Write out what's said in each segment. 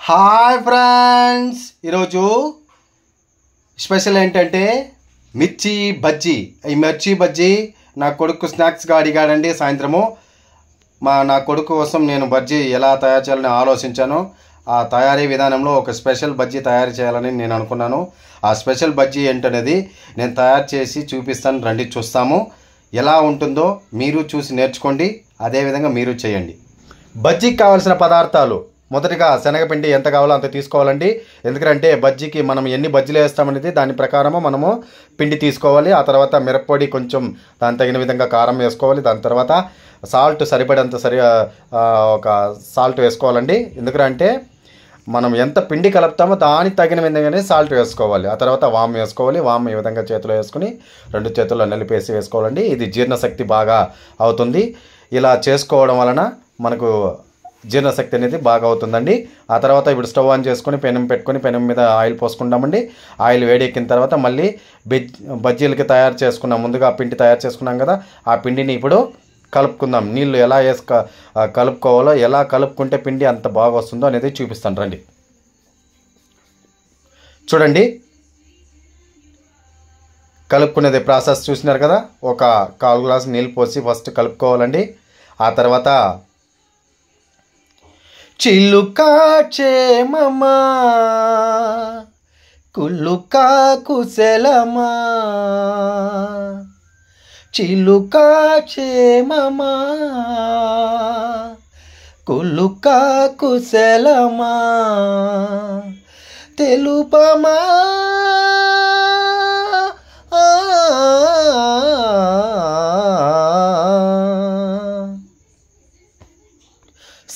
Hi friends, ఈరోజు special ఏంటంటే మిర్చి బజ్జీ. ఈ మిర్చి బజ్జీ నా కొడుకు స్నాక్స్గా అడిగాడండి. సాయంత్రము నా కొడుకు కోసం నేను బజ్జీ ఎలా తయారు చేయాలని ఆలోచించాను. ఆ తయారీ విధానంలో ఒక స్పెషల్ బజ్జీ తయారు చేయాలని నేను అనుకున్నాను. ఆ స్పెషల్ బజ్జీ ఏంటనేది నేను తయారు చేసి చూపిస్తాను. రండి చూస్తాము. ఎలా ఉంటుందో మీరు చూసి నేర్చుకోండి. అదేవిధంగా మీరు చేయండి. బజ్జీకి కావాల్సిన పదార్థాలు: మొదటిగా శనగపిండి ఎంత కావాలో అంత తీసుకోవాలండి. ఎందుకంటే బజ్జీకి మనం ఎన్ని బజ్జీలు వేస్తామనేది దాని ప్రకారము మనము పిండి తీసుకోవాలి. ఆ తర్వాత మిరప్పొడి కొంచెం దాని తగిన విధంగా కారం వేసుకోవాలి. దాని తర్వాత సాల్ట్ సరిపడేంత ఒక సాల్ట్ వేసుకోవాలండి. ఎందుకంటే మనం ఎంత పిండి కలుపుతామో దానికి తగిన విధంగానే సాల్ట్ వేసుకోవాలి. ఆ తర్వాత వామ్ వేసుకోవాలి. వామ్ ఈ విధంగా చేతిలో వేసుకుని 2 చేతుల్లో నలిపేసి వేసుకోవాలండి. ఇది జీర్ణశక్తి బాగా అవుతుంది. ఇలా చేసుకోవడం వలన మనకు జీర్ణశక్తి అనేది బాగా అవుతుందండి. ఆ తర్వాత ఇప్పుడు స్టవ్ ఆన్ చేసుకొని పెనం పెట్టుకొని పెనం మీద ఆయిల్ పోసుకుంటామండి. ఆయిల్ వేడెక్కిన తర్వాత మళ్ళీ బజ్జీలకి ముందుగా పిండి తయారు చేసుకున్నాం కదా, ఆ పిండిని ఇప్పుడు కలుపుకుందాం. నీళ్ళు ఎలా కలుపుకోవాలో, ఎలా కలుపుకుంటే పిండి అంత బాగా వస్తుందో అనేది చూపిస్తాను. రండి చూడండి. కలుపుకునేది ప్రాసెస్ చూసినారు కదా. ఒక 1/4 గ్లాసు నీళ్ళు పోసి ఫస్ట్ కలుపుకోవాలండి. ఆ తర్వాత చిలుక క్షేమమా కులుక కుశలమా, చిలుక క్షేమమా కులుక కుశలమా, తెలుపమా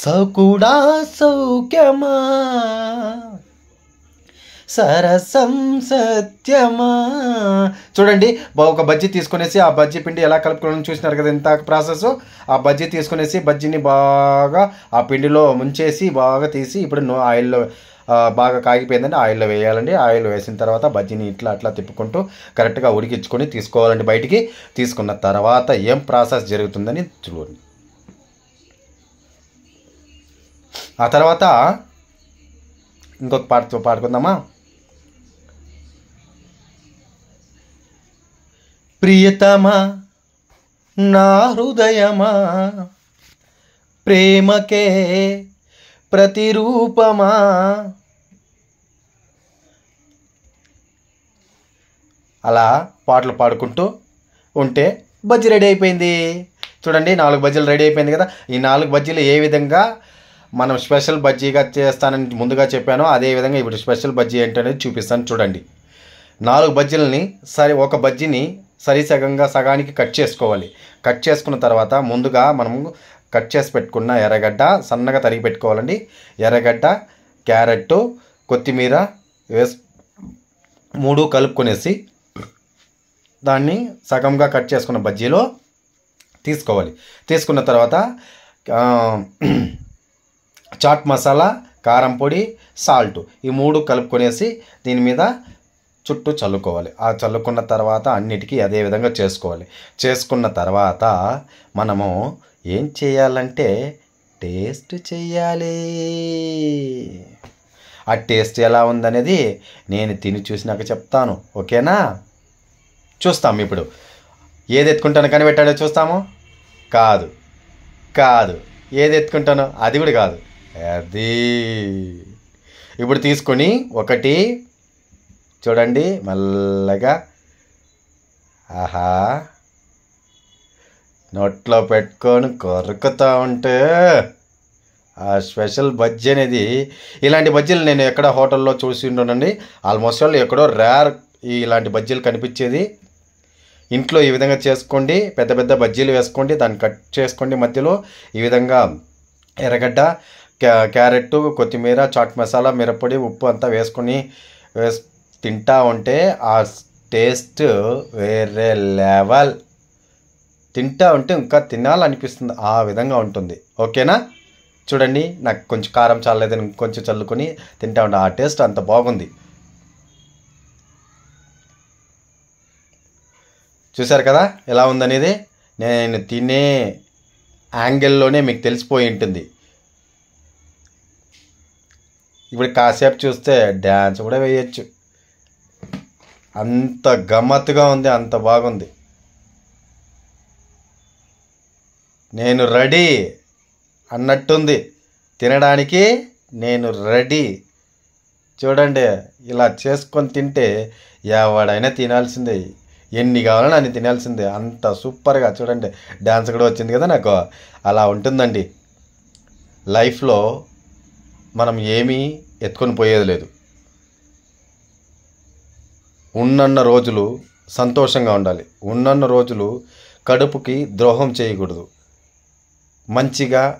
సకుడా సౌఖ్యమా, సరసం సత్యమా. చూడండి, ఒక బజ్జీ తీసుకునేసి ఆ బజ్జీ పిండి ఎలా కలుపుకోవాలని చూసినారు కదా ఇంత ప్రాసెస్. ఆ బజ్జీ తీసుకునేసి బజ్జీని బాగా ఆ పిండిలో ముంచేసి బాగా తీసి ఇప్పుడు ఆయిల్లో బాగా కాగిపోయిందండి. ఆయిల్లో వేయాలండి. ఆయిల్ వేసిన తర్వాత బజ్జీని ఇట్లా అట్లా తిప్పుకుంటూ కరెక్ట్గా ఉడికించుకొని తీసుకోవాలండి. బయటికి తీసుకున్న తర్వాత ఏం ప్రాసెస్ జరుగుతుందని చూడండి. ఆ తర్వాత ఇంకొక పాటతో పాడుకుందామా. ప్రియతమా నా హృదయమా, ప్రేమకే ప్రతిరూపమా, అలా పాటలు పాడుకుంటూ ఉంటే బజ్జీ రెడీ అయిపోయింది. చూడండి, 4 బజ్జీలు రెడీ అయిపోయింది కదా. ఈ 4 బజ్జీలు ఏ విధంగా మనం స్పెషల్ బజ్జీగా చేస్తానని ముందుగా చెప్పాను, అదేవిధంగా ఇప్పుడు స్పెషల్ బజ్జీ ఏంటనేది చూపిస్తాను. చూడండి, 4 బజ్జీలని ఒక బజ్జీని సగానికి కట్ చేసుకోవాలి. కట్ చేసుకున్న తర్వాత ముందుగా మనము కట్ చేసి పెట్టుకున్న ఎర్రగడ్డ సన్నగా తరిగి పెట్టుకోవాలండి. ఎర్రగడ్డ, క్యారెట్, కొత్తిమీర 3 కలుపుకొనేసి దాన్ని సగంగా కట్ చేసుకున్న బజ్జీలో తీసుకోవాలి. తీసుకున్న తర్వాత చాట్ మసాలా, కారం పొడి, సాల్ట్ ఈ 3 కలుపుకొనేసి దీని మీద చుట్టూ చల్లుకోవాలి. ఆ చల్లుకున్న తర్వాత అన్నిటికీ అదే విధంగా చేసుకోవాలి. చేసుకున్న తర్వాత మనము ఏం చేయాలంటే టేస్ట్ చేయాలి. ఆ టేస్ట్ ఎలా ఉందనేది నేను తిని చూసినాక చెప్తాను. ఓకేనా? చూస్తాం. ఇప్పుడు ఏది ఎత్తుకుంటాను కనిపెట్టాడో చూస్తాము. కాదు ఏది ఎత్తుకుంటాను అది కూడా కాదు. అది ఇప్పుడు తీసుకొని ఒకటి చూడండి మెల్లగా, ఆహా, నోట్లో పెట్టుకొని కొరుకుతూ ఉంటే ఆ స్పెషల్ బజ్జీ అనేది. ఇలాంటి బజ్జీలు నేను ఎక్కడ హోటల్లో చూసి ఉంటానండి. ఆల్మోస్ట్ వాళ్ళు ఎక్కడో రేర్ ఇలాంటి బజ్జీలు కనిపించేది. ఇంట్లో ఈ విధంగా చేసుకోండి. పెద్ద పెద్ద బజ్జీలు వేసుకోండి, దాన్ని కట్ చేసుకోండి. మధ్యలో ఈ విధంగా ఎర్రగడ్డ, క్యారెట్, కొత్తిమీర, చాట్ మసాలా, మిరప్పొడి, ఉప్పు అంతా వేసుకొని తింటా ఉంటే ఆ టేస్ట్ వేరే లెవెల్. తింటా ఉంటే ఇంకా తినాలనిపిస్తుంది. ఆ విధంగా ఉంటుంది. ఓకేనా? చూడండి, నాకు కొంచెం కారం చాలేదని కొంచెం చల్లుకొని తింటా ఉంటే ఆ టేస్ట్ అంత బాగుంది. చూశారు కదా ఎలా ఉందనేది. నేను తినే యాంగిల్లోనే మీకు తెలిసిపోయి ఉంటుంది. ఇప్పుడు కాసేపు చూస్తే డ్యాన్స్ కూడా వేయచ్చు. అంత గమ్మత్తుగా ఉంది, అంత బాగుంది. నేను రెడీ అన్నట్టుంది, తినడానికి నేను రెడీ. చూడండి, ఇలా చేసుకొని తింటే ఎవడైనా తినాల్సిందే, ఎన్ని కావాలని అన్ని తినాల్సిందే. అంత సూపర్గా చూడండి. డ్యాన్స్ కూడా వచ్చింది కదా నాకు. అలా ఉంటుందండి లైఫ్లో. మనం ఏమీ ఎత్తుకొని పోయేది లేదు. ఉన్నన్న రోజులు సంతోషంగా ఉండాలి. ఉన్నన్న రోజులు కడుపుకి ద్రోహం చేయకూడదు. మంచిగా